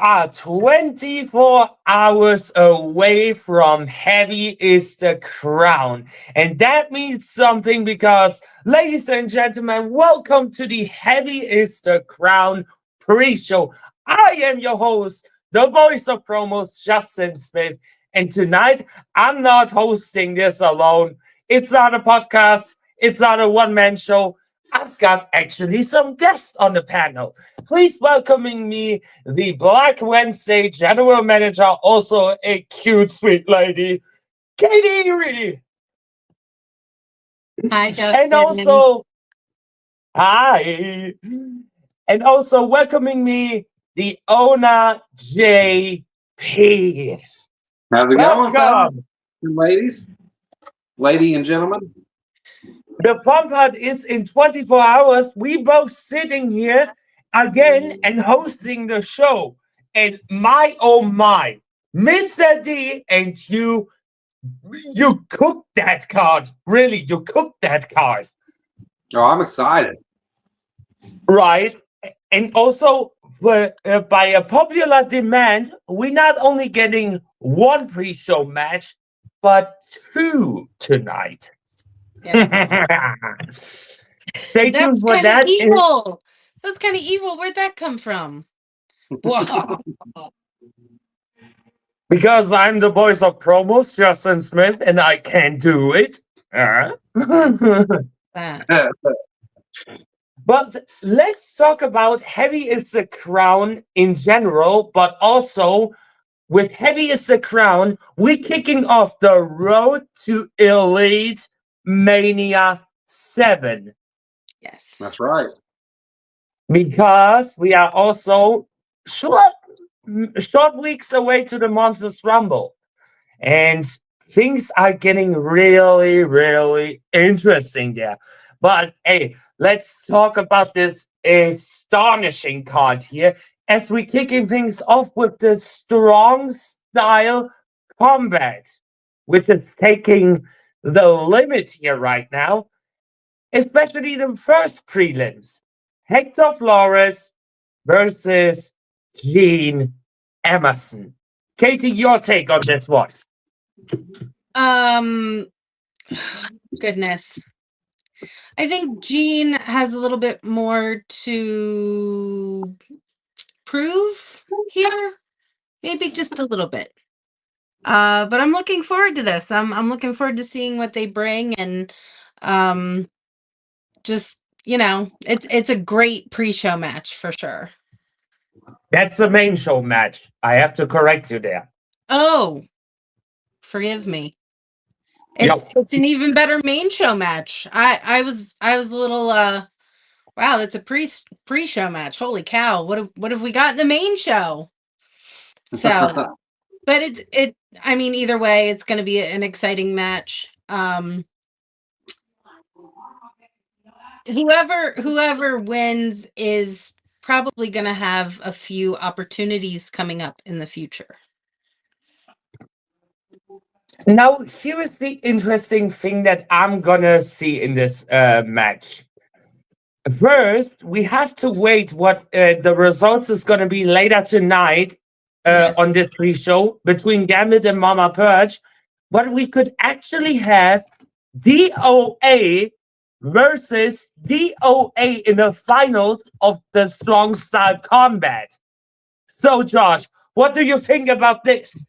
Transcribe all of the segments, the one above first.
are 24 hours away from Heavy is the Crown. And that means something because, ladies and gentlemen, welcome to the Heavy is the Crown pre-show. I am your host, the voice of promos, Justin Smith. And tonight, I'm not hosting this alone. It's not a podcast. It's not a one-man show. I've got actually some guests on the panel. Please welcoming me the Black Wednesday general manager, also a cute, sweet lady, Katie Reedy. Hi, And Justin. also, hi. And also welcoming me, the owner, JP. How's it going, fellas Welcome. and ladies? Lady and gentlemen? The fun part is in 24 hours, we both sitting here again and hosting the show. And my oh my, Mr. D and you cooked that card. Really, you cooked that card. Oh, I'm excited. Right. And also, by a popular demand, we're not only getting one pre-show match, but two tonight. Yes. Stay That tuned was for kind of that. evil. That was kind of evil. Where'd that come from? Wow. Because I'm the voice of promos, Justin Smith, and I can do it. Ah, But let's talk about Heavy is the Crown in general, but also with Heavy is the Crown, we're kicking off the Road to Elite Mania 7. yes. That's right. Because we are also short, short weeks away to the Monsters Rumble. And things are getting really, really interesting there. But hey, let's talk about this astonishing card here as we're kicking things off with the strong style combat, which is taking the limit here right now, especially the first prelims. Hector Flores versus Gene Emerson. Katie, your take on this one. Um, goodness. I think Gene has a little bit more to prove here. Maybe just a little bit. But I'm looking forward to this. I'm looking forward to seeing what they bring and um just it's a great pre-show match for sure. That's the main show match. I have to correct you there. Oh, forgive me. It's Yep. it's an even better main show match. I was a little wow, that's a pre-show match. Holy cow. What have we got in the main show? So, but it I mean either way it's going to be an exciting match. Whoever wins is probably going to have a few opportunities coming up in the future. Now, here is the interesting thing that I'm gonna see in this match. First, we have to wait what the results is gonna be later tonight Yes. on this pre-show between Gambit and Mama Purge. But we could actually have DOA versus DOA in the finals of the Strong Style Combat. So, Josh, what do you think about this?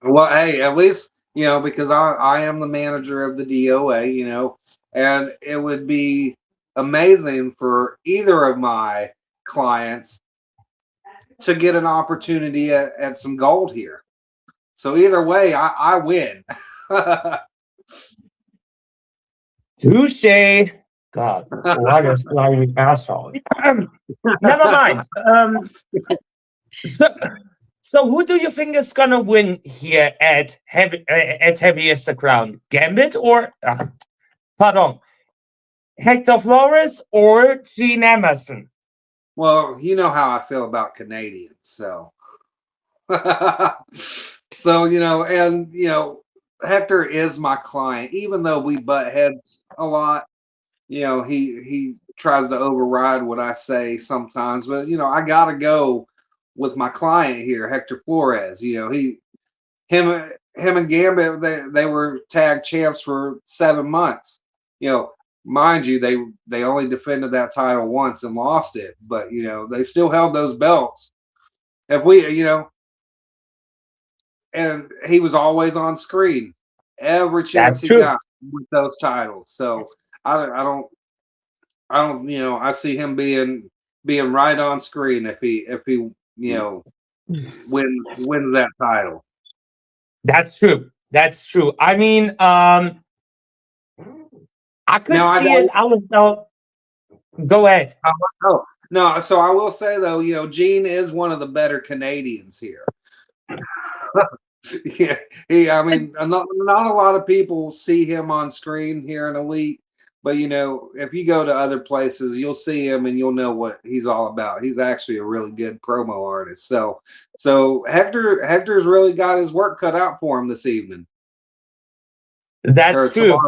Well, hey, at least, because I am the manager of the DOA, and it would be amazing for either of my clients to get an opportunity at some gold here. So either way, I win. Touche. God, what a slimy asshole. Never mind. So, so who do you think is gonna win here at Heavy as the Crown? Gambit or pardon, Hector Flores or Gene Emerson? Well, you know how I feel about Canadians, so so Hector is my client, even though we butt heads a lot. He tries to override what I say sometimes, but I gotta go with my client here, Hector Flores. Him him and Gambit, they were tag champs for 7 months. You know, mind you, they only defended that title once and lost it, but they still held those belts. If we, and he was always on screen every chance That's he true. got with those titles. So I don't, I see him being right on screen if he wins that title. That's true. That's true. I mean, I could Now I see it. don't. I was no. Go ahead. Oh no, so I will say though, Gene is one of the better Canadians here. Yeah, I mean, not a lot of people see him on screen here in Elite, but if you go to other places, you'll see him and you'll know what he's all about. He's actually a really good promo artist. So Hector's really got his work cut out for him this evening or That's true.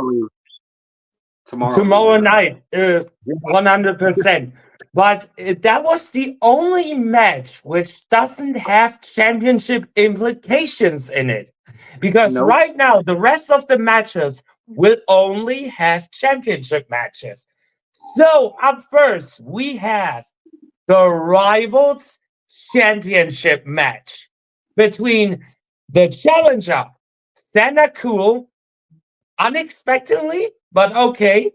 tomorrow Tomorrow evening. night, 100%. But that was the only match which doesn't have championship implications in it. Because Nope. right now, the rest of the matches will only have championship matches. So, up first, we have the Rivals Championship match between the challenger, Santa Cool, unexpectedly, but okay,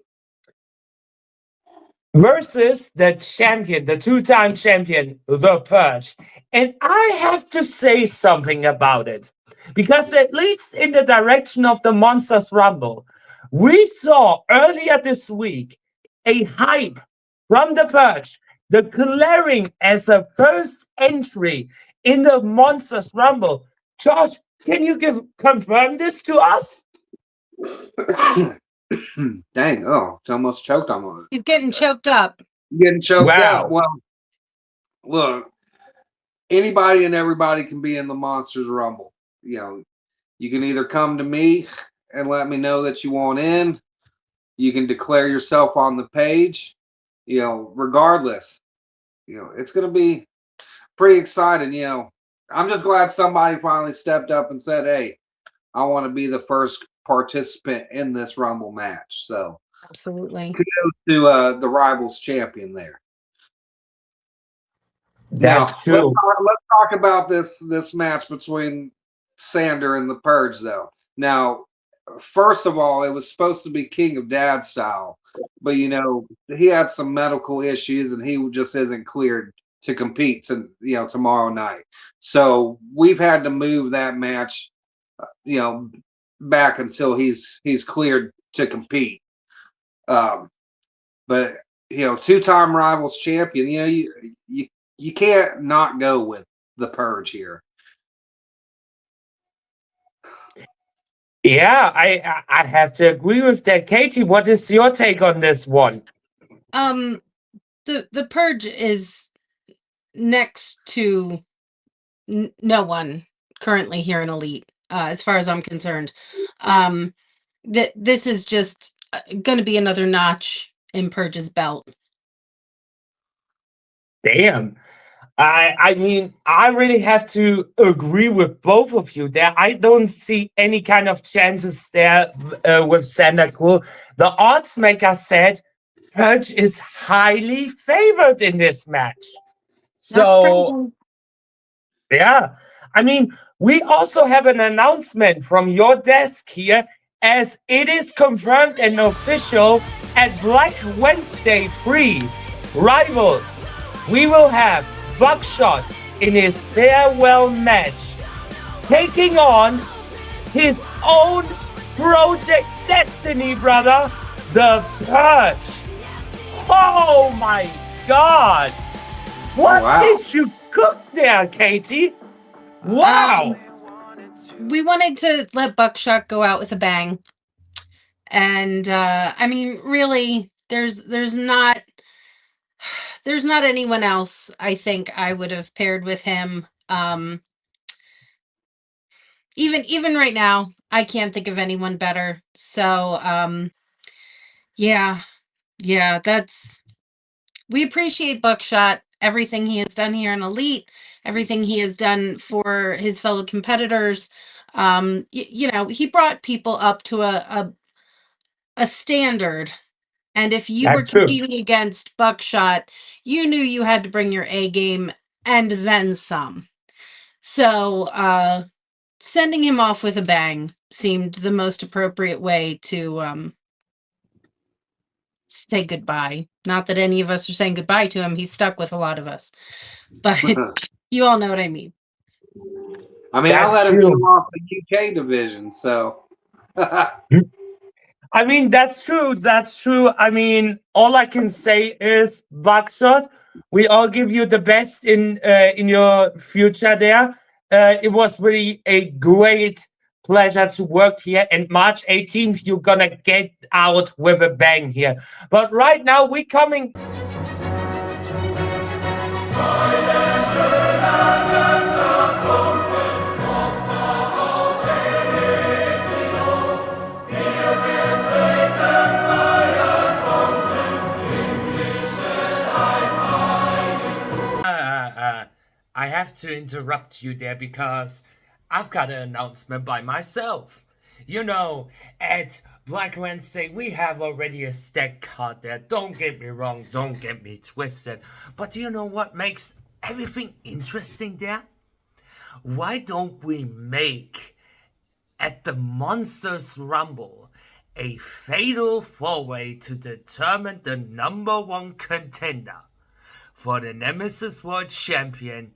versus the champion, the two-time champion, The Purge. And I have to say something about it because it leads in the direction of the Monsters Rumble. We saw earlier this week a hype from The Purge, declaring as a first entry in the Monsters Rumble. Josh, can you confirm this to us? Dang! Oh, it's almost choked on it. He's getting choked up. Getting choked up. Wow. Well, look, anybody and everybody can be in the Monsters Rumble. You can either come to me and let me know that you want in. You can declare yourself on the page. Regardless, it's going to be pretty exciting. I'm just glad somebody finally stepped up and said, "Hey, I want to be the first participant in this Rumble match." So Absolutely. kudos to the Rivals champion there. Now That's true. let's talk about this match between Sander and the Purge, though. Now, first of all, it was supposed to be King of Dad style, but he had some medical issues and he just isn't cleared to compete tomorrow night. So we've had to move that match, you know, back until he's cleared to compete. Um, but two-time Rivals champion, you can't not go with the Purge here. Yeah, I have to agree with that. Katie, what is your take on this one? The Purge is next to no one currently here in Elite, as far as I'm concerned. This is just going to be another notch in Purge's belt. Damn. I mean, I really have to agree with both of you there. I don't see any kind of chances there with Santa Cool. The odds maker said Purge is highly favored in this match. Not So, surprising. yeah. I mean, we also have an announcement from your desk here as it is confirmed and official at Black Wednesday 3 Rivals. We will have Buckshot in his farewell match, taking on his own Project Destiny brother, the Purge. Oh my God! What Wow. did you cook there, Katie? Wow! We wanted to let Buckshot go out with a bang, and I mean, really, there's not anyone else I think I would have paired with him. Even right now, I can't think of anyone better. So yeah, that's we appreciate Buckshot. everything he has done here in Elite, everything he has done for his fellow competitors. He brought people up to a standard. And if you were That's true. competing against Buckshot, you knew you had to bring your A game and then some. So sending him off with a bang seemed the most appropriate way to say goodbye. Not that any of us are saying goodbye to him. He's stuck with a lot of us. But you all know what I mean. I mean, I That's let him come true. off the UK division, so. I mean, that's true. That's true. I mean, all I can say is, Buckshot, we all give you the best in your future there. It was really a great pleasure to work here. And March 18th, you're gonna get out with a bang here. But right now, we're coming. I have to interrupt you there because I've got an announcement by myself. You know, at Black Wednesday, we have already a stack card there. Don't get me wrong, don't get me twisted. But do you know what makes everything interesting there? Why don't we make at the Monsters Rumble a fatal four-way to determine the number one contender for the Nemesis World Champion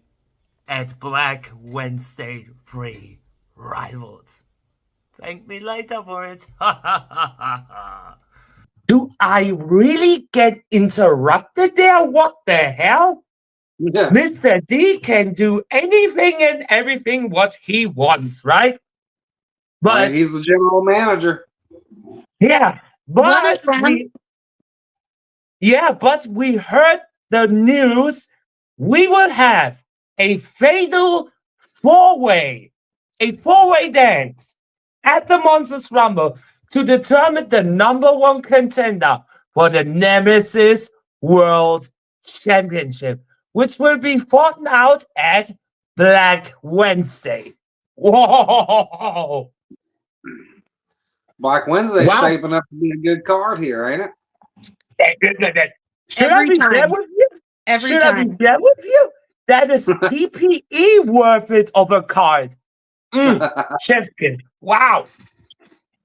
at Black Wednesday 3 Rivals. Thank me later for it. Do I really get interrupted there? What the hell? Yeah. Mr. D can do anything and everything what he wants, right? Right, But he's the general manager. yeah, One of but them. we heard the news. We will have a fatal four-way, a four-way dance at the Monsters Rumble to determine the number one contender for the Nemesis World Championship, which will be fought out at Black Wednesday. Whoa! Black Wednesday's Wow. shaping up to be a good card here, ain't it? Should I Every be there time. with you? Every Should I be time. there with you? That is PPE worth it of a card. Chefkin. Wow.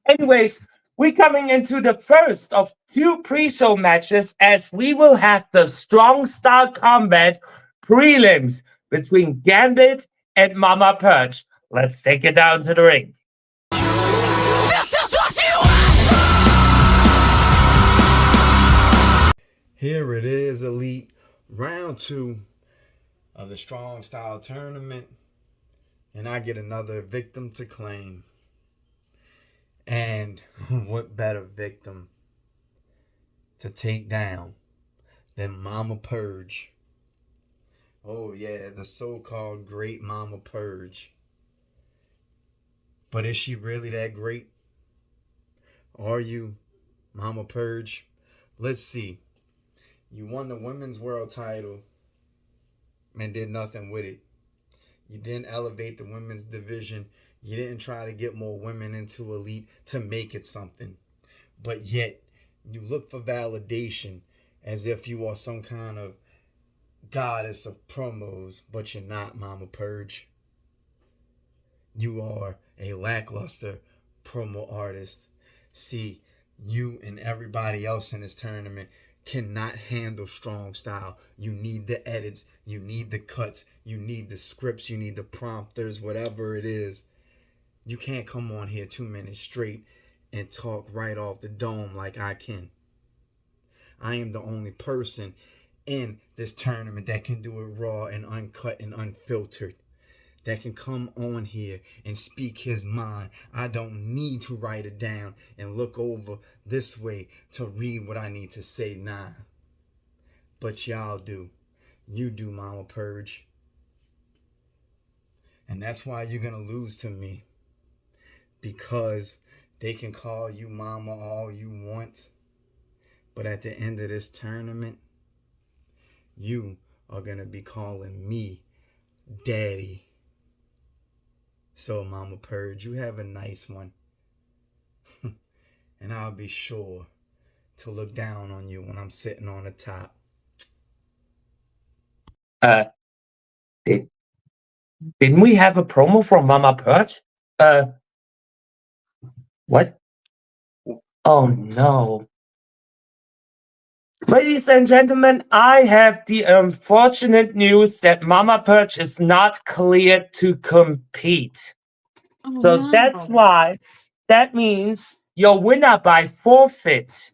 Anyways, we're coming into the first of two pre-show matches as we will have the Strong Style Combat prelims between Gambit and Mama Perch. Let's take it down to the ring. This is what you Here it is, Elite, round 2 of the Strong Style Tournament, and I get another victim to claim. And what better victim to take down than Mama Purge? Oh yeah, the so-called great Mama Purge. But is she really that great? Are you, Mama Purge? Let's see. You won the women's world title and did nothing with it. You didn't elevate the women's division. You didn't try to get more women into Elite to make it something. But yet, you look for validation as if you are some kind of goddess of promos, but you're not, Mama Purge. You are a lackluster promo artist. See, you and everybody else in this tournament cannot handle strong style. You need the edits, you need the cuts, you need the scripts, you need the prompters, whatever it is. You can't come on here 2 minutes straight and talk right off the dome like I can. I am the only person in this tournament that can do it raw and uncut and unfiltered, that can come on here and speak his mind. I don't need to write it down and look over this way to read what I need to say. Nah. But y'all do. You do, Mama Purge. And that's why you're going to lose to me. Because they can call you Mama all you want. But at the end of this tournament, you are gonna be calling me daddy. So, Mama Purge, you have a nice one. And I'll be sure to look down on you when I'm sitting on the top. Uh, did, didn't we have a promo from Mama Perch? Uh, what? Oh no. Ladies and gentlemen, I have the unfortunate news that Mama Perch is not cleared to compete. Oh So that's no. why that means your winner by forfeit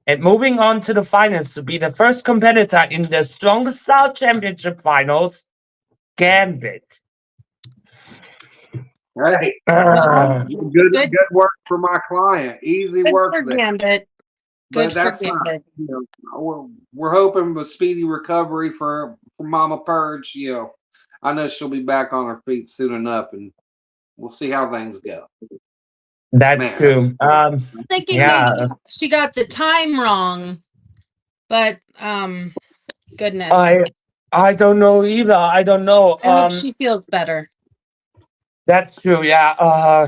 and moving on to the finals to be the first competitor in the Strongest Style Championship finals, Gambit. Hey, Well, Ah, good good work for my client. Easy good work for there. Gambit. But Good for that's Gambit. you know, we're hoping a speedy recovery for Mama Purge. I know she'll be back on her feet soon enough, and we'll see how things go. that's Man, that's true. Thinking Yeah, maybe she got the time wrong, but goodness. I don't know either. I don't know. I hope she feels better. That's true. Yeah.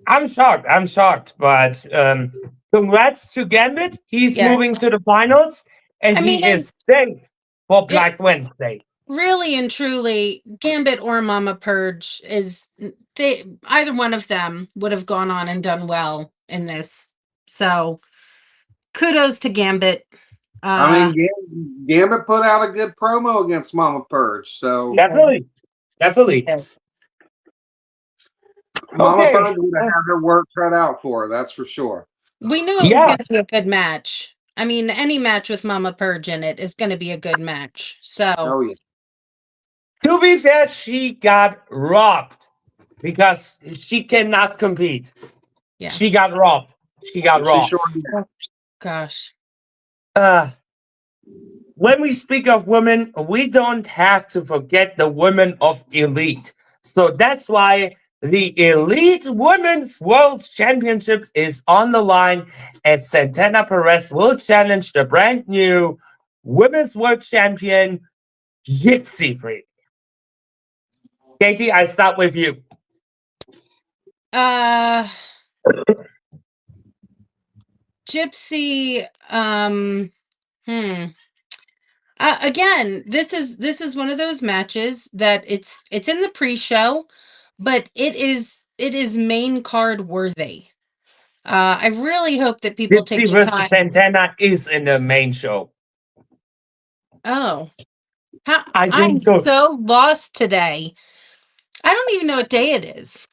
I'm shocked. I'm shocked. But congrats to Gambit. He's Yes. moving to the finals, and I mean, he and is safe for it Black Wednesday. really and truly, Gambit or Mama Purge is they either one of them would have gone on and done well in this. So kudos to Gambit. I Uh mean, Gambit put out a good promo against Mama Purge, so he did. Definitely. He Definitely. did. Mama Okay. Purge would have had her work cut out for her. That's for sure. We knew it was Yeah. gonna be a good match. I mean, any match with Mama Purge in it is gonna be a good match. So Oh yeah. To be fair, she got robbed because she cannot compete. yeah. She got robbed. She got She robbed. sure did. Oh, gosh. Uh, when we speak of women, we don't have to forget the women of Elite. So that's why the Elite Women's World Championship is on the line as Santana Perez will challenge the brand new Women's World Champion, Gypsy Freak. Katie, I start with you. Uh Gypsy, again, this is one of those matches that it's in the pre-show, but it is main card worthy. I really hope that people take Gypsy the versus time. Santana is in the main show. Oh, I I'm think so. so lost today. I don't even know what day it is.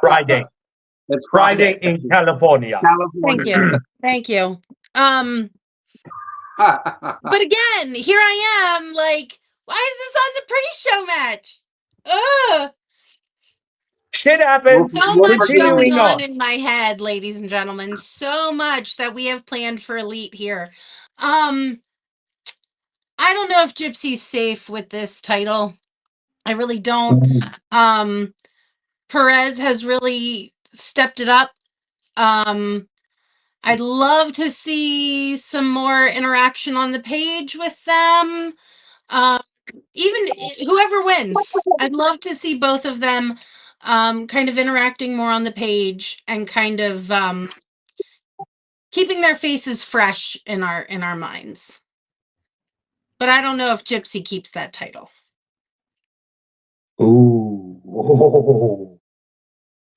Friday. It's Friday Friday, in California. Thank California. you. Thank you. But again, here I am, like, why is this on the pre-show match? Ugh. Shit we'll, happens. So we'll much forgive going Continuing you. on on. in my head, ladies and gentlemen. So much that we have planned for Elite here. I don't know if Gypsy's safe with this title. I really don't. Perez has really stepped it up. I'd love to see some more interaction on the page with them. Even whoever wins, I'd love to see both of them kind of interacting more on the page and kind of keeping their faces fresh in our minds. But I don't know if Gypsy keeps that title. Ooh.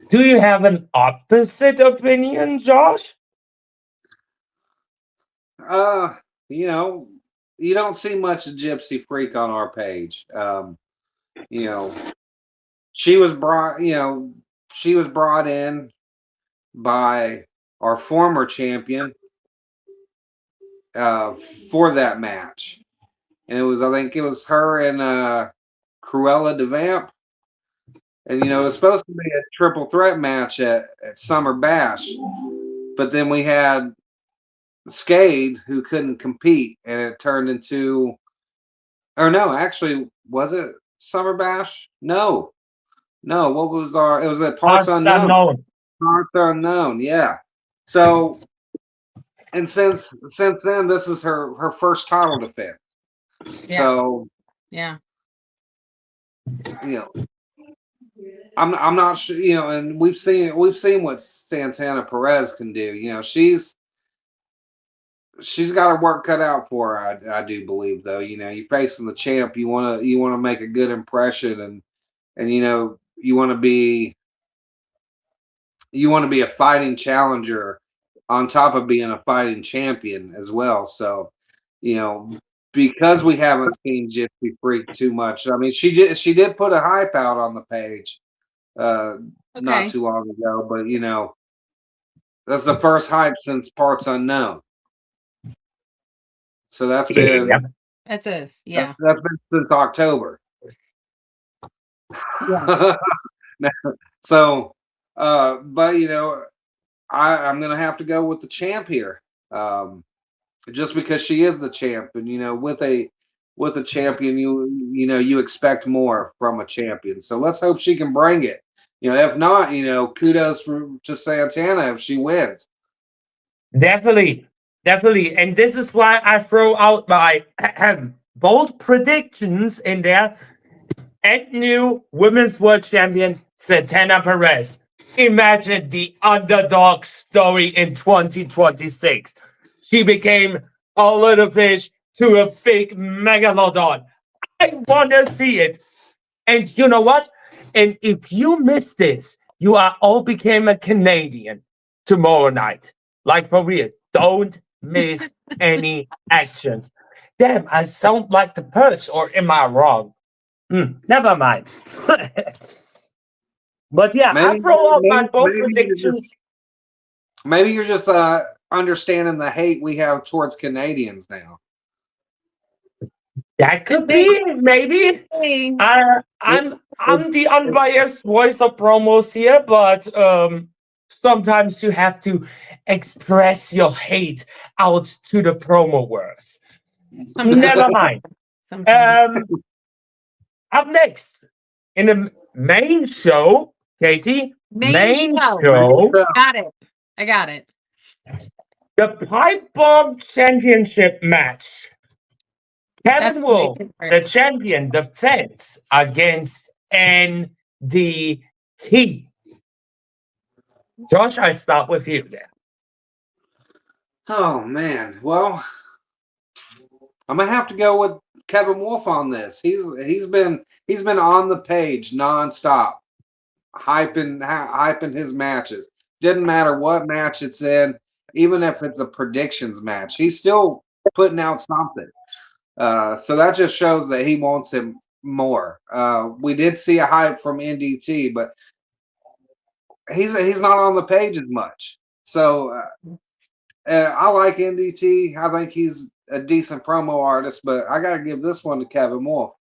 Do you have an opposite opinion, Josh? Uh, you know, you don't see much of Gypsy Freak on our page. You know, she was brought. She was brought in by our former champion uh, for that match, and I think it was her and Cruella DeVamp. And it was supposed to be a triple threat match at Summer Bash, but then we had Skade who couldn't compete, and it turned into. Or no, actually, was it Summer Bash? No, no. What was It was at Parts Parts Unknown. unknown. Parts Unknown. Yeah. So and since then, this is her first title defense. Yeah. So Yeah. you know, I'm not sure. You know, and we've seen what Santana Perez can do. You know, she's got her work cut out for her. I do believe though. You know, you're facing the champ. You wanna make a good impression, and you want to be a fighting challenger on top of being a fighting champion as well. So, you know, because we haven't seen Gypsy Freak too much. I mean, she did put a hype out on the page not Okay. too long ago, but that's the first hype since Parts Unknown. So that's Yeah. been That's a that's, yeah. that's been since October. Yeah. So, but I'm gonna have to go with the champ here. Um, just because she is the champ, and with a champion, you expect more from a champion. So let's hope she can bring it. If not, kudos to Santana if she wins. Definitely, definitely. And this is why I throw out my bold predictions in there. And new Women's World Champion Santana Perez. Imagine the underdog story in 2026. She became a little fish to a big megalodon. I want to see it. And you know what? And if you miss this, you are all became a Canadian tomorrow night. Like for real. Don't miss any actions. Damn, I sound like the Perch, or am I wrong? Never mind. But yeah, I Maybe, throw out my maybe, bold maybe you're just predictions. maybe you're just understanding the hate we have towards Canadians now. That could be, maybe. Hey. It, I'm the it, unbiased voice of promos here, but sometimes you have to express your hate out to the promo world. Sometimes. Never mind. Sometimes. Um, Up next in the main show, Katie, Main main show. show, Got it. I got it. the Pipe Bomb Championship match. That's Kevin my Wolf, the favorite. champion, defends against NDT. Josh, I start with you there. oh man, well, I'm gonna have to go with Kevin Wolf on this. He's been on the page nonstop, hyping his matches. Didn't matter what match it's in, even if it's a predictions match, he's still putting out something. So that just shows that he wants him more. We did see a hype from NDT, but he's not on the page as much. So I like NDT. I think he's a decent promo artist, but I got to give this one to Kevin Wolf.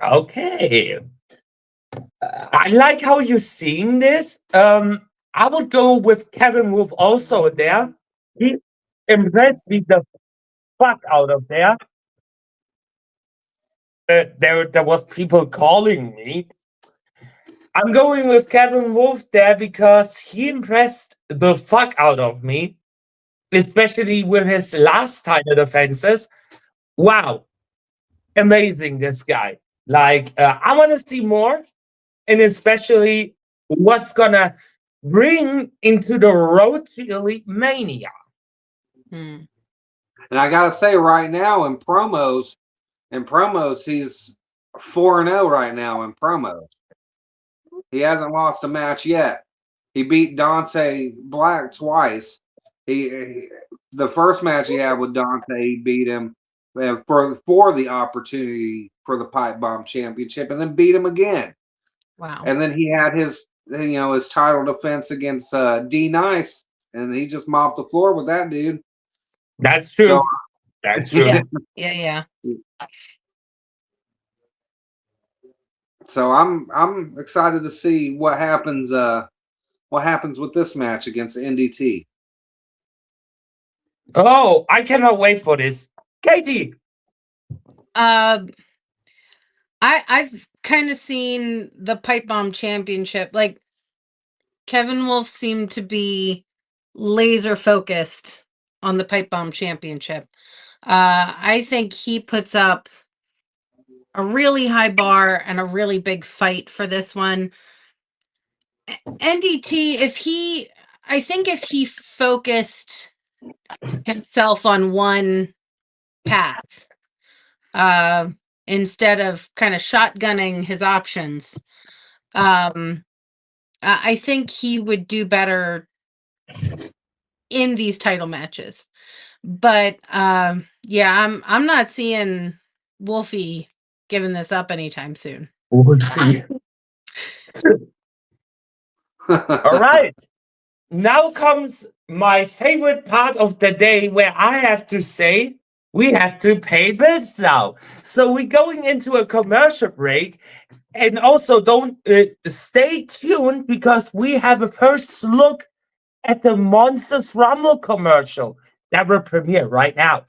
Okay. I like how you're seeing this. I would go with Kevin Wolf also there. He impressed me the fuck out of there. There was people calling me. I'm going with Kevin Wolf there because he impressed the fuck out of me, especially with his last title defenses. Wow, amazing, this guy. Like, I want to see more, and especially what's gonna bring into the road to Elite Mania. Hmm. And I got to say, right now in promos, he's 4-0 right now in promos. He hasn't lost a match yet. He beat Dante Black twice. The first match he had with Dante, he beat him for the opportunity for the Pipe Bomb Championship, and then beat him again. Wow. And then he had his title defense against D Nice, and he just mopped the floor with that dude. That's So true. That's true. Yeah. Yeah. so I'm excited to see what happens. What happens with this match against NDT? Oh, I cannot wait for this. Katie. Uh, I've kind of seen the Pipe Bomb Championship. Like Kevin Wolf seemed to be laser focused on the Pipe Bomb Championship. I think he puts up a really high bar and a really big fight for this one. NDT, I think if he focused himself on one path, instead of kind of shotgunning his options, I think he would do better in these title matches. But yeah, I'm not seeing Wolfie giving this up anytime soon. Wolfie. All right. Now comes my favorite part of the day where I have to say we have to pay bills now. So we're going into a commercial break. And also don't stay tuned because we have a first look at the Monsters Rumble commercial that will premiere right now.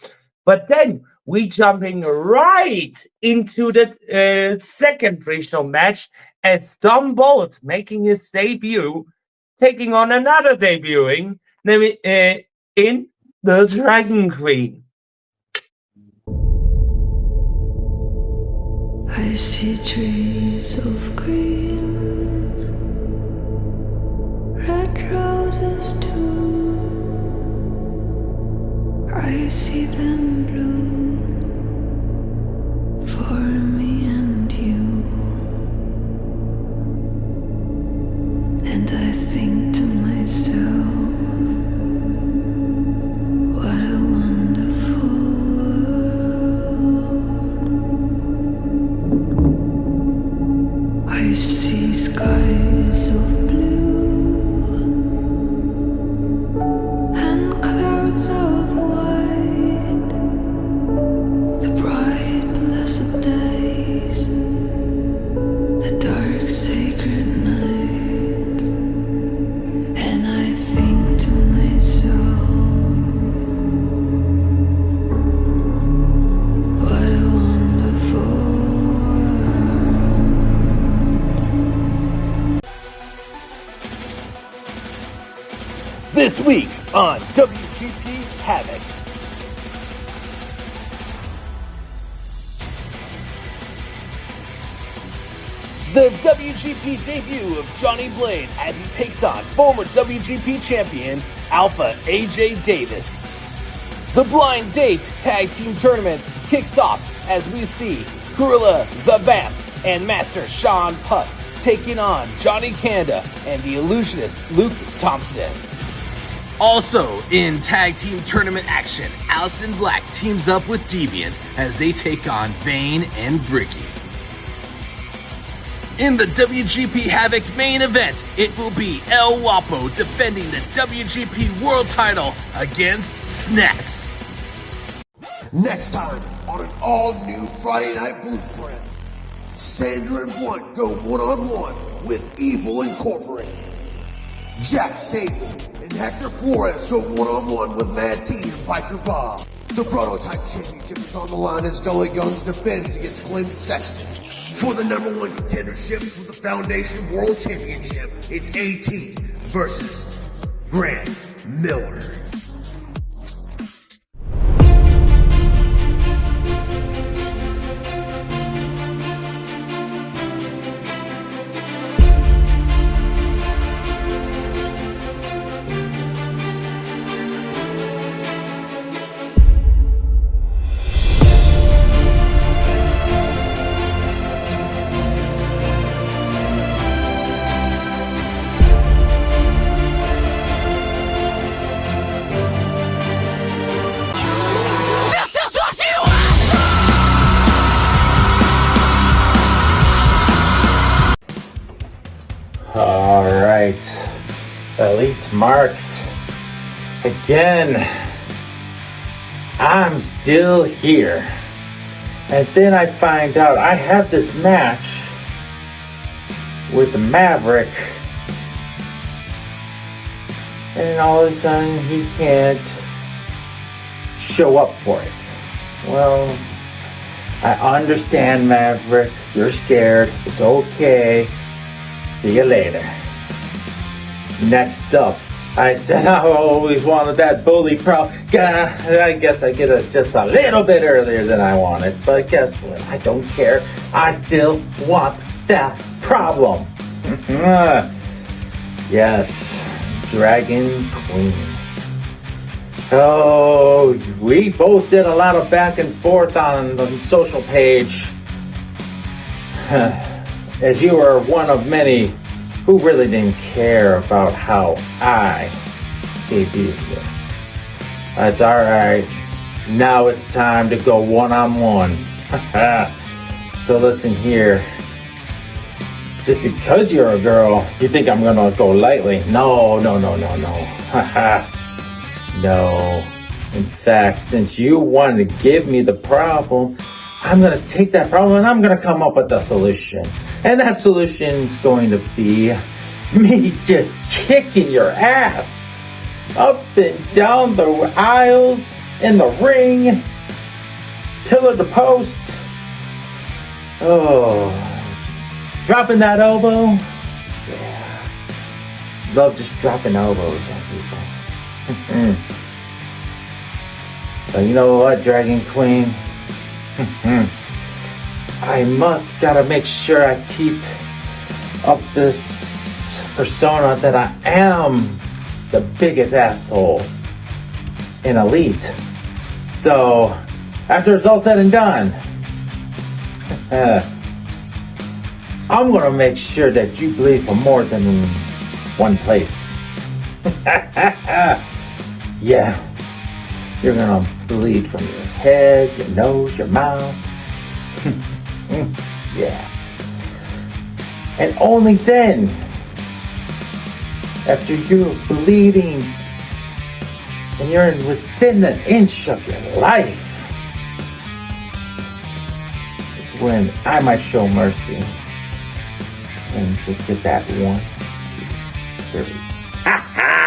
But then we jumping right into the second pre-show match as Dom Bolt making his debut, taking on another debuting in the Dragon Queen. I see trees of green, red roses too. I see them bloom for me and you. And I think to myself, what a wonderful world. I see skies of blue and clouds of white, the bright blessed days, the dark sacred night. And I think to myself, what a wonderful world. This week on WGP Havoc. The WGP debut of Johnny Blade as he takes on former WGP champion Alpha AJ Davis. The Blind Date Tag Team Tournament kicks off as we see Gorilla the Vamp and Master Sean Puck taking on Johnny Canada and the illusionist Luke Thompson. Also in Tag Team Tournament action, Allison Black teams up with Deviant as they take on Vane and Bricky. In the WGP Havoc main event, it will be El Guapo defending the WGP World Title against Sness. Next time on an all-new Friday Night Blueprint, Sandra and Blunt go one-on-one with Evil Incorporated. Jack Sable and Hector Flores go one-on-one with Mad T and Biker Bob. The Prototype Championship is on the line as Gully Guns defends against Clint Sexton. For the #1 contendership for the Foundation World Championship, it's AT versus Grant Miller. This is what you asked All right, Elite Marks. Again, I'm still here. And then I find out I have this match with the Maverick. And all of a sudden he can't show up for it. Well, I understand, Maverick. You're scared. It's okay. See you later. Next up, I said I always wanted that bully problem. I guess I get it just a little bit earlier than I wanted. But guess what? I don't care. I still want that problem. Yes, Dragon Queen. Oh, we both did a lot of back and forth on the social page. As you are one of many who really didn't care about how I debuted you. That's alright. Now it's time to go one-on-one. So listen here. Just because you're a girl, you think I'm gonna go lightly? No. No. In fact, since you wanted to give me the problem, I'm gonna take that problem and I'm gonna come up with a solution. And that solution is going to be me just kicking your ass up and down the aisles, in the ring, pillar to post. Oh, dropping that elbow. Yeah. Love just dropping elbows on people. But you know what, Dragon Queen? I gotta make sure I keep up this persona that I am the biggest asshole in Elite. So, after it's all said and done, I'm gonna make sure that you bleed from more than one place. Yeah, you're gonna bleed from your head, your nose, your mouth. Yeah. And only then, after you're bleeding and you're within an inch of your life, is when I might show mercy and just get that 1, 2, 3. Ha ha!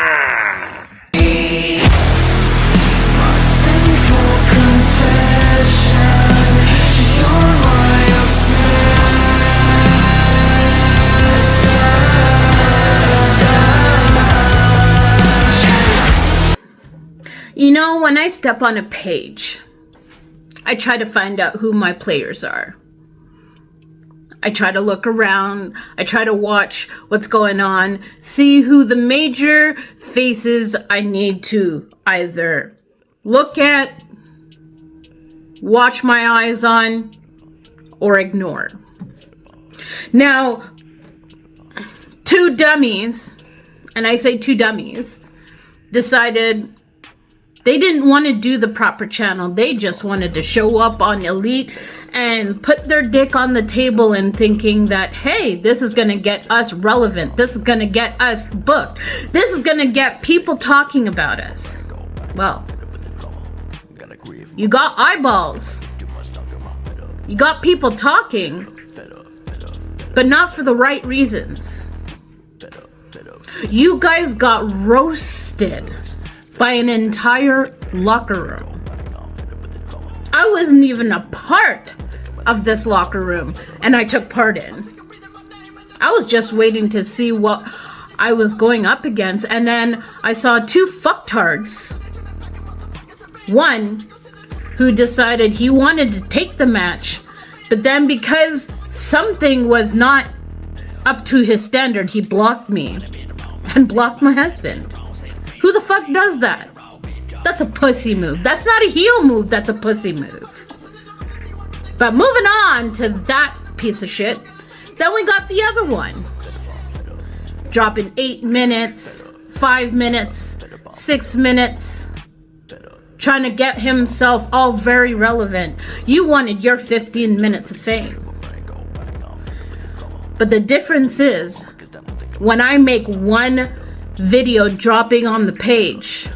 You know, when I step on a page, I try to find out who my players are. I try to look around. I try to watch what's going on, see who the major faces I need to either look at, watch my eyes on, or ignore. Now, 2 dummies, and I say 2 dummies, decided they didn't want to do the proper channel. They just wanted to show up on Elite and put their dick on the table and thinking that, hey, this is going to get us relevant. This is going to get us booked. This is going to get people talking about us. Well, you got eyeballs. You got people talking, but not for the right reasons. You guys got roasted by an entire locker room. I wasn't even a part of this locker room, and I took part in. I was just waiting to see what I was going up against, and then I saw 2 fucktards. One who decided he wanted to take the match, but then because something was not up to his standard, he blocked me and blocked my husband. Who the fuck does that? That's a pussy move. That's not a heel move, that's a pussy move. But moving on to that piece of shit, then we got the other one. Dropping 8 minutes, 5 minutes, 6 minutes, trying to get himself all very relevant. You wanted your 15 minutes of fame. But the difference is, when I make one video dropping on the page,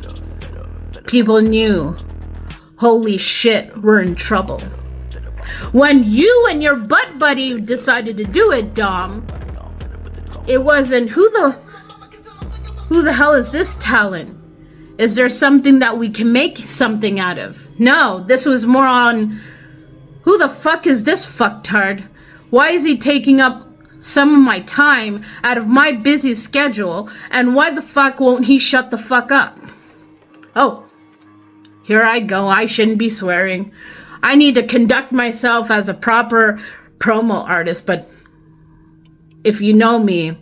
people knew, holy shit, we're in trouble. When you and your butt buddy decided to do it, Dom, it wasn't who the hell is this talent? Is there something that we can make something out of? No, this was more on who the fuck is this fucktard? Why is he taking up some of my time out of my busy schedule, and why the fuck won't he shut the fuck up? Oh, here I go. I shouldn't be swearing. I need to conduct myself as a proper promo artist, but if you know me,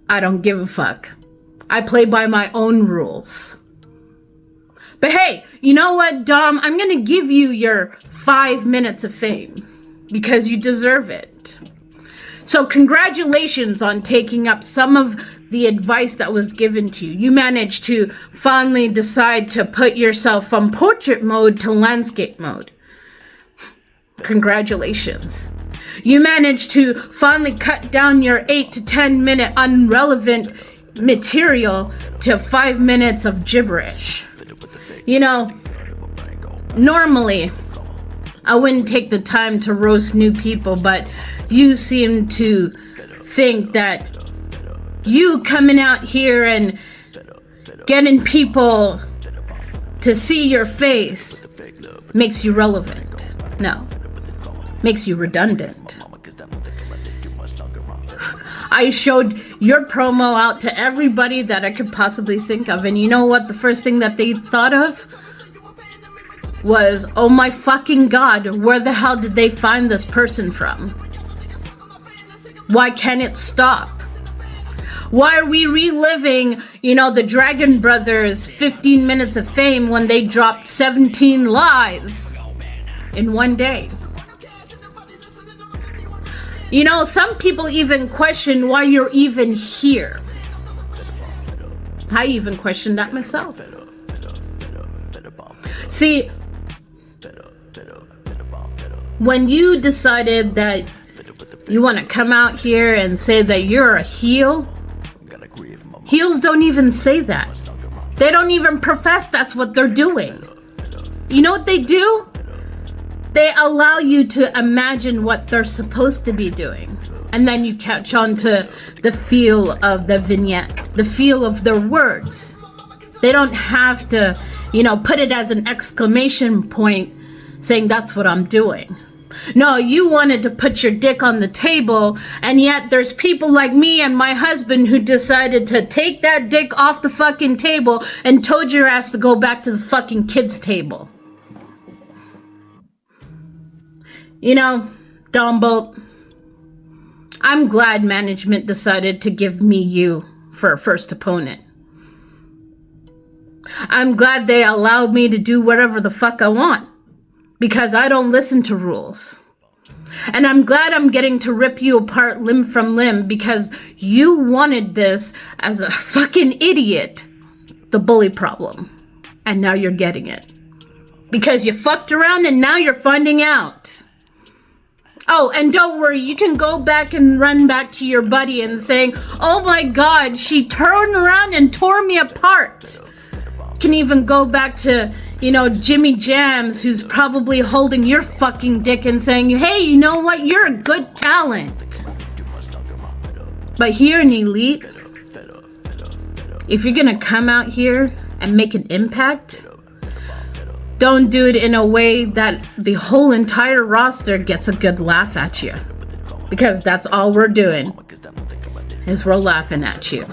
I don't give a fuck. I play by my own rules. But hey, you know what, Dom? I'm gonna give you your 5 minutes of fame because you deserve it. So congratulations on taking up some of the advice that was given to you. You managed to finally decide to put yourself from portrait mode to landscape mode. Congratulations. You managed to finally cut down your 8 to 10 minute unrelevant material to 5 minutes of gibberish. You know, normally I wouldn't take the time to roast new people, but you seem to think that you coming out here and getting people to see your face makes you relevant. No, makes you redundant. I showed your promo out to everybody that I could possibly think of, and you know what the first thing that they thought of was, oh my fucking god, where the hell did they find this person from? Why can't it stop? Why are we reliving, the Dragon Brothers 15 minutes of fame when they dropped 17 lives in one day? Some people even question why you're even here. I even questioned that myself. See, when you decided that you want to come out here and say that you're a heel, heels don't even say that. They don't even profess that's what they're doing. You know what they do? They allow you to imagine what they're supposed to be doing. And then you catch on to the feel of the vignette, the feel of their words. They don't have to, put it as an exclamation point saying that's what I'm doing. No, you wanted to put your dick on the table, and yet there's people like me and my husband who decided to take that dick off the fucking table and told your ass to go back to the fucking kids' table. Don Bolt, I'm glad management decided to give me you for a first opponent. I'm glad they allowed me to do whatever the fuck I want, because I don't listen to rules. And I'm glad I'm getting to rip you apart limb from limb because you wanted this as a fucking idiot, the bully problem. And now you're getting it. Because you fucked around and now you're finding out. Oh, and don't worry, you can go back and run back to your buddy and saying, oh my god, she turned around and tore me apart. Can even go back to, Jimmy Jams, who's probably holding your fucking dick and saying, hey, you know what, you're a good talent. But here in Elite, if you're gonna come out here and make an impact, don't do it in a way that the whole entire roster gets a good laugh at you. Because that's all we're doing, is we're laughing at you.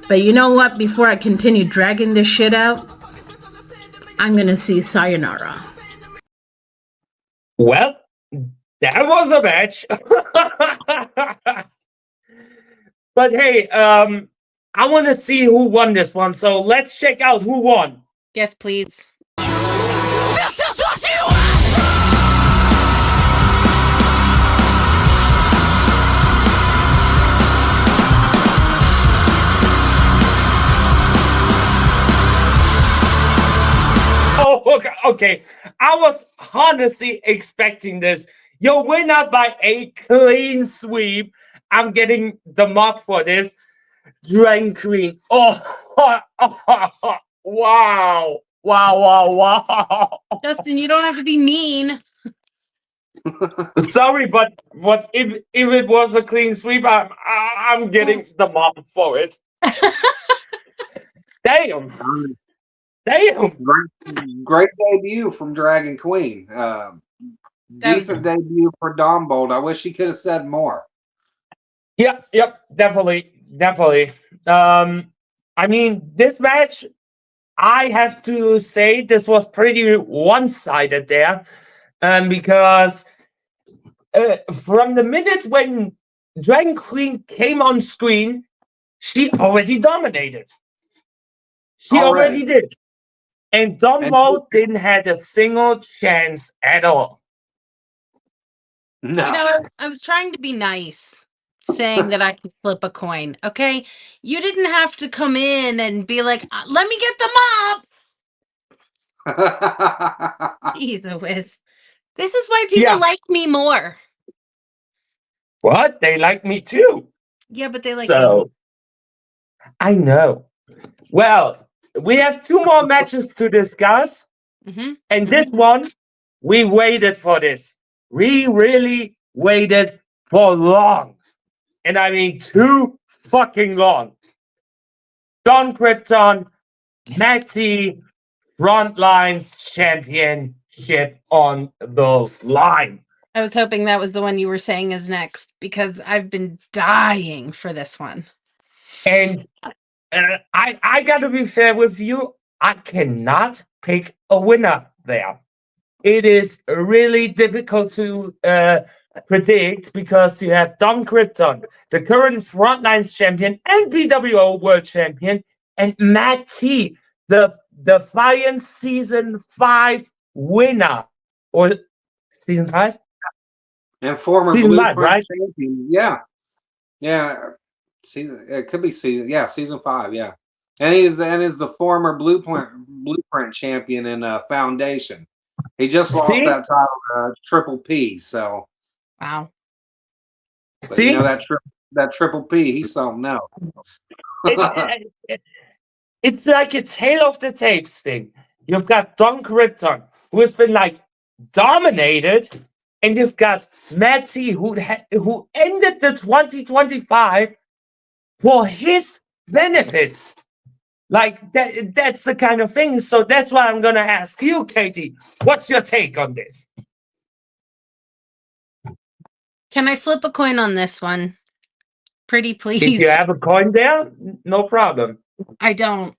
But you know what? Before I continue dragging this shit out, I'm gonna see Sayonara. Well, that was a match. But hey, I want to see who won this one. So let's check out who won. Yes, please. This is what you asked for! Oh, okay. I was honestly expecting this. Your winner by a clean sweep. I'm getting the mop for this. Dragon Queen. Oh, wow. Wow. Justin, you don't have to be mean. Sorry, but what if it was a clean sweep? I'm getting the mop for it. Damn. Great debut from Dragon Queen. Decent debut for Dom Bold. I wish he could have said more. Yep, definitely. Um, I mean, this match, I have to say, this was pretty one-sided there, because from the minute when Dragon Queen came on screen, she already dominated. She Already. already did. And And Dumbo didn't have a single chance at all. You no. know, I was trying to be nice, saying that I could flip a coin. Okay, you didn't have to come in and be like, "Let me get the mop." Jeez, whiz. This is why people Yeah. like me more. What? They like me too. Yeah, but they like me. So, I know. Well, we have two more matches to discuss. Mm-hmm. And this one, we waited for this. We really waited for long. And I mean, too fucking long. Don Krypton, Matty, Frontlines Championship on the line. I was hoping that was the one you were saying is next because I've been dying for this one. And I gotta be fair with you. I cannot pick a winner there. It is really difficult to predict because you have Don Krypton, the current Frontlines champion and BWO World Champion, and Matt T, the Defiant Season 5 winner. Or Season 5? And former Season 5, Blueprint right? champion. Yeah. Yeah. Season it could be season 5, yeah. And he's the former Blueprint champion in Foundation. He just lost See? that title to Triple P, so Wow. but you know See? that Triple P, he's something else. It, it, it's like a tail of the tapes thing. You've got Don Krypton, who has been like dominated, and you've got Matty, who ended the 2025 for his benefits. Like that's the kind of thing. So that's why I'm gonna ask you, Katie, what's your take on this? Can I flip a coin on this one? Pretty If please. you have a coin there, no problem. I don't.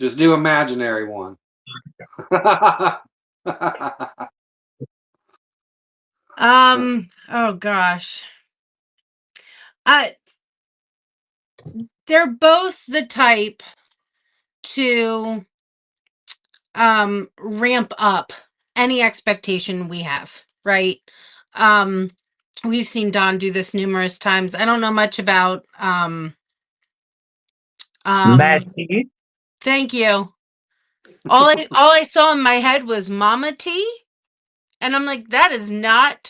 Just do imaginary one. Oh gosh. They're both the type to ramp up any expectation we have, right? We've seen Don do this numerous times. I don't know much about Matty, thank you. All I saw in my head was Mama T, and I'm like, that is not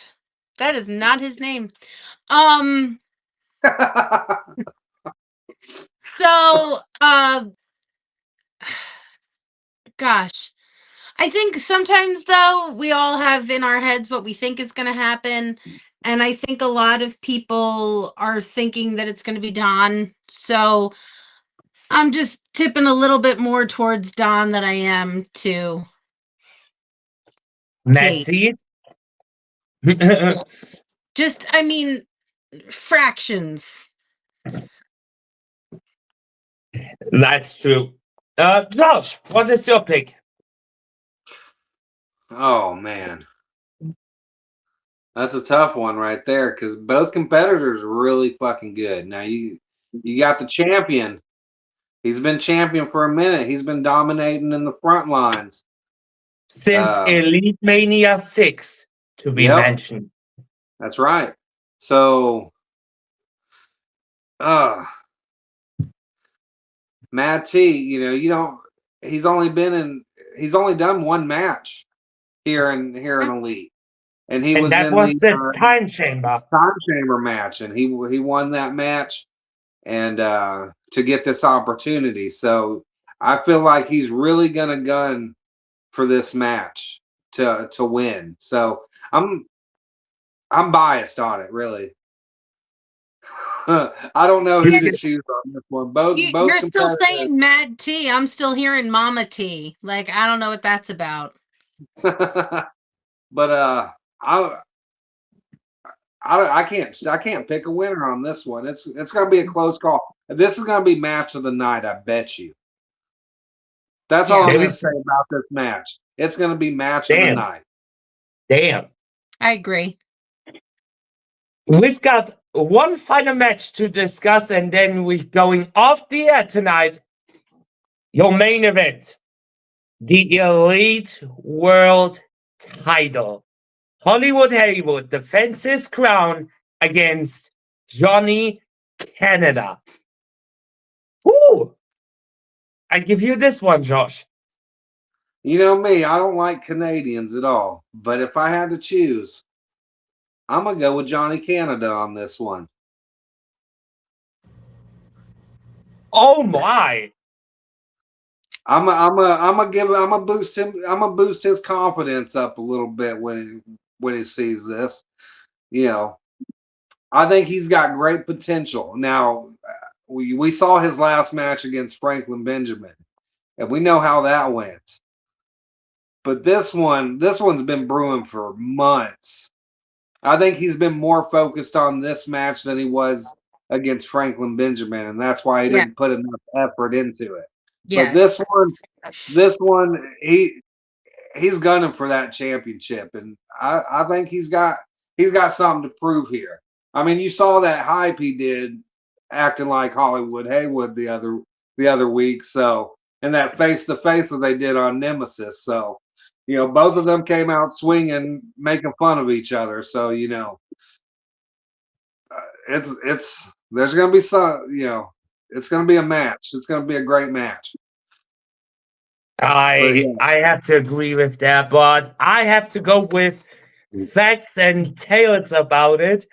his name. So gosh. I think sometimes though we all have in our heads what we think is going to happen, and I think a lot of people are thinking that it's going to be Don. So I'm just tipping a little bit more towards Don than I am to Tate. Matty. Just I mean fractions. That's true. Josh, what is your pick? Oh man. That's a tough one right there because both competitors are really fucking good. Now you got the champion. He's been champion for a minute. He's been dominating in the front lines. Since Elite Mania 6, to be Yep. mentioned. That's right. So Matt T, you don't he's only done one match here in Elite. And he And was that in was the the time chamber. time chamber match, and he won that match and to get this opportunity. So I feel like he's really gonna gun for this match to win. So I'm biased on it, really. I don't know who to choose on this one. Both You're still competitors. saying Mad T. I'm still hearing Mama T. Like I don't know what that's about. But I can't pick a winner on this one. It's going to be a close call. This is going to be match of the night. I bet you. That's all Yeah. I'm Maybe going to say about this match. It's going to be match of the damn, night. damn. I agree. We've got one final match to discuss, and then we're going off the air tonight. Your main event, the Elite World title. Hollywood Haywood defends his crown against Johnny Canada. Ooh! I give you this one, Josh. You know me, I don't like Canadians at all. But if I had to choose, I'm going to go with Johnny Canada on this one. Oh my! I'm gonna boost him. I'm gonna boost his confidence up a little bit when he sees this. You know, I think he's got great potential. Now, we saw his last match against Franklin Benjamin, and we know how that went. But this one's been brewing for months. I think he's been more focused on this match than he was against Franklin Benjamin, and that's why he Yes. didn't put enough effort into it. But Yes. this one, he's gunning for that championship, and I think he's got something to prove here. I mean, you saw that hype he did acting like Hollywood Haywood the other week. So, and that face to face that they did on Nemesis. So, both of them came out swinging, making fun of each other. So, it's there's gonna be some, it's gonna be a match. It's gonna be a great match. But yeah. I have to agree with that, but I have to go with facts and tales about it.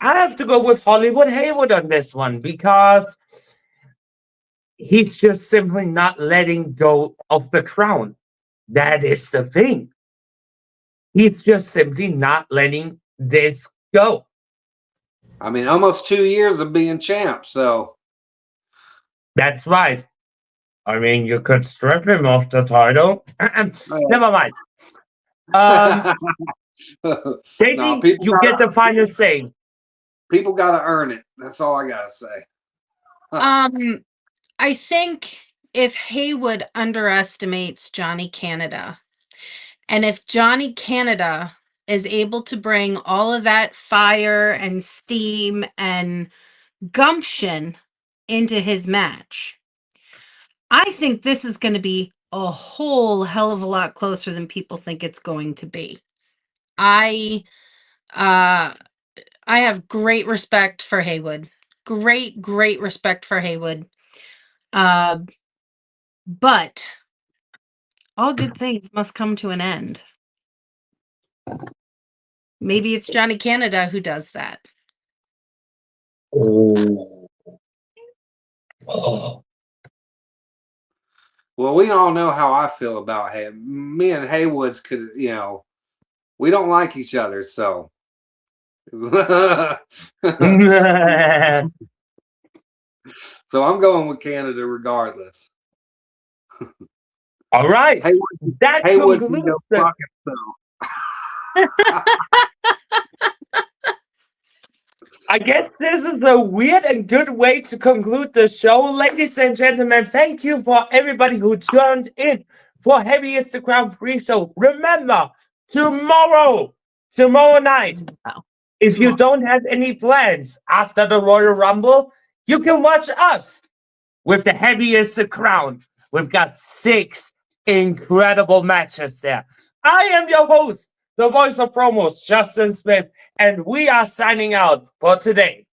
I have to go with Hollywood Haywood on this one because he's just simply not letting go of the crown. That is the thing. He's just simply not letting this go. I mean, almost 2 years of being champ. So That's right. I mean, you could strip him of the title. Never mind. no, Daisy, you get the final say. people gotta earn it. That's all I gotta say. I think if Haywood underestimates Johnny Canada, and if Johnny Canada is able to bring all of that fire and steam and gumption into his match, I think this is going to be a whole hell of a lot closer than people think it's going to be. I have great respect for Haywood. Great respect for Haywood. But all good things must come to an end. Maybe it's Johnny Canada who does that. Oh. Well, we all know how I feel about him. Me and Haywoods could, we don't like each other, so. So I'm going with Canada regardless. All right. That Haywood can go concludes the fuck himself. I guess this is a weird and good way to conclude the show. Ladies and gentlemen, thank you for everybody who tuned in for Heavy is the Crown pre-show. Remember, tomorrow night, if you don't have any plans after the Royal Rumble, you can watch us with the Heavy is the Crown. We've got 6 incredible matches there. I am your host, the voice of promos, Justin Smith, and we are signing out for today.